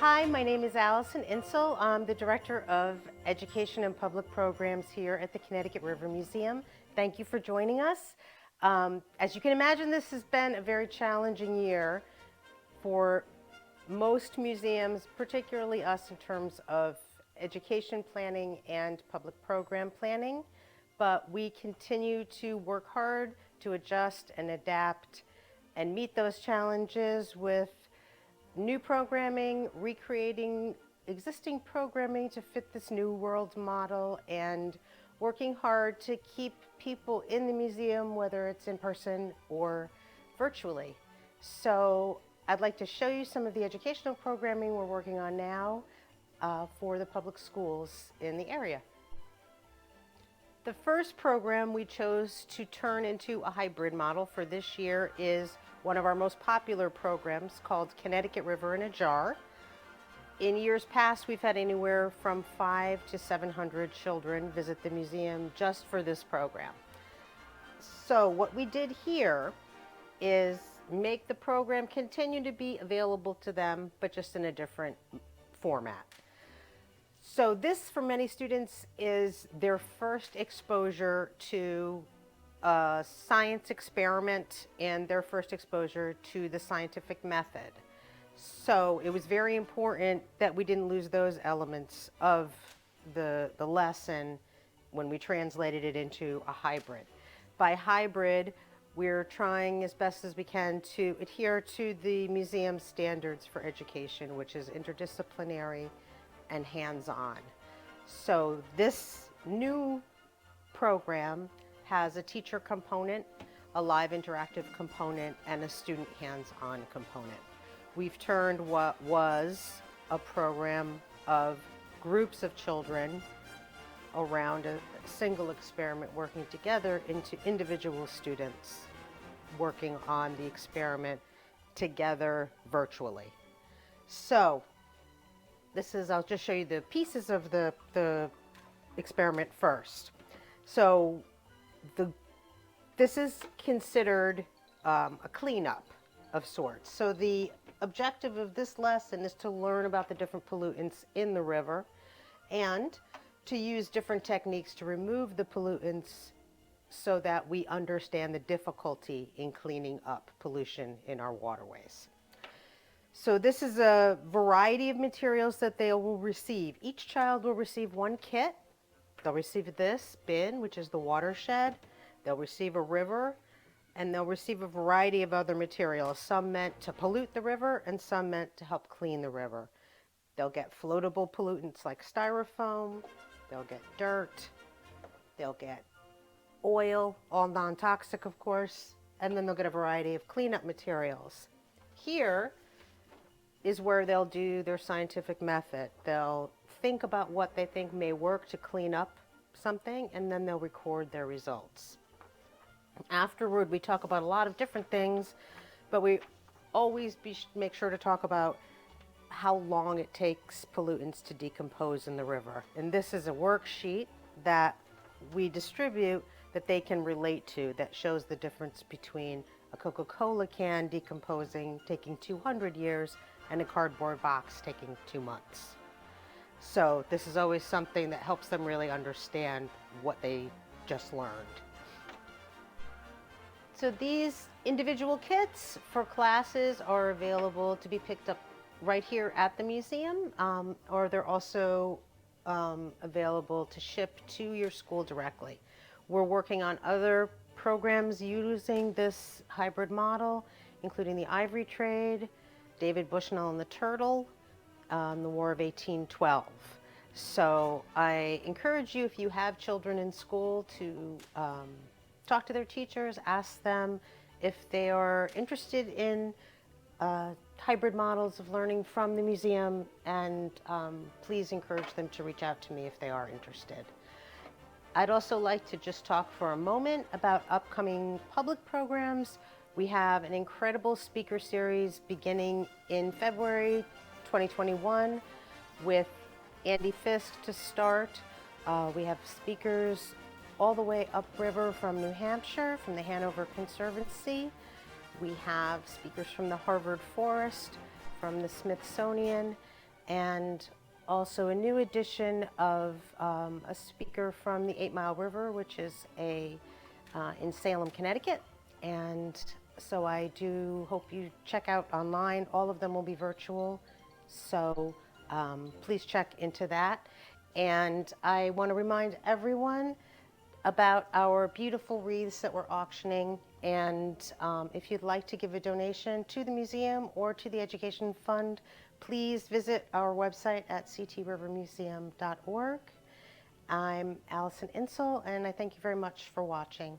Hi, my name is Allison Insall. I'm the Director of Education and Public Programs here at the Connecticut River Museum. Thank you for joining us. As you can imagine, this has been a very challenging year for most museums, particularly us in terms of education planning and public program planning. But we continue to work hard to adjust and adapt and meet those challenges with new programming, recreating existing programming to fit this new world model, and working hard to keep people in the museum, whether it's in person or virtually. So I'd like to show you some of the educational programming we're working on now for the public schools in the area. The first program we chose to turn into a hybrid model for this year is one of our most popular programs called Connecticut River in a Jar. In years past, we've had anywhere from 500 to 700 children visit the museum just for this program. So what we did here is make the program continue to be available to them, but just in a different format. So this, for many students, is their first exposure to a science experiment and their first exposure to the scientific method. So it was very important that we didn't lose those elements of the lesson when we translated it into a hybrid. By hybrid, we're trying as best as we can to adhere to the museum standards for education, which is interdisciplinary and hands-on. So this new program has a teacher component, a live interactive component, and a student hands-on component. We've turned what was a program of groups of children around a single experiment working together into individual students working on the experiment together virtually. So I'll just show you the pieces of the experiment first. So this is considered a cleanup of sorts. So the objective of this lesson is to learn about the different pollutants in the river and to use different techniques to remove the pollutants so that we understand the difficulty in cleaning up pollution in our waterways. So this is a variety of materials that they will receive. Each child will receive one kit. They'll receive this bin, which is the watershed. They'll receive a river, and they'll receive a variety of other materials, some meant to pollute the river and some meant to help clean the river. They'll get floatable pollutants like styrofoam, they'll get dirt, they'll get oil, all non-toxic of course, and then they'll get a variety of cleanup materials. Here is where they'll do their scientific method. They'll think about what they think may work to clean up something, and then they'll record their results. Afterward, we talk about a lot of different things, but we always make sure to talk about how long it takes pollutants to decompose in the river. And this is a worksheet that we distribute that they can relate to, that shows the difference between a Coca-Cola can decomposing taking 200 years and a cardboard box taking 2 months. So this is always something that helps them really understand what they just learned. So these individual kits for classes are available to be picked up right here at the museum, or they're also available to ship to your school directly. We're working on other programs using this hybrid model, including the ivory trade, David Bushnell and the turtle, the War of 1812. So I encourage you, if you have children in school, to talk to their teachers, ask them if they are interested in hybrid models of learning from the museum, and please encourage them to reach out to me if they are interested. I'd also like to just talk for a moment about upcoming public programs. We have an incredible speaker series beginning in February 2021 with Andy Fisk to start. We have speakers all the way upriver from New Hampshire, from the Hanover Conservancy. We have speakers from the Harvard Forest, from the Smithsonian, and also a new edition of a speaker from the 8 Mile River, which is in Salem, Connecticut. And so I do hope you check out online. All of them will be virtual, so please check into that. And I want to remind everyone about our beautiful wreaths that we're auctioning. And if you'd like to give a donation to the museum or to the Education Fund, please visit our website at ctrivermuseum.org. I'm Allison Insall, and I thank you very much for watching.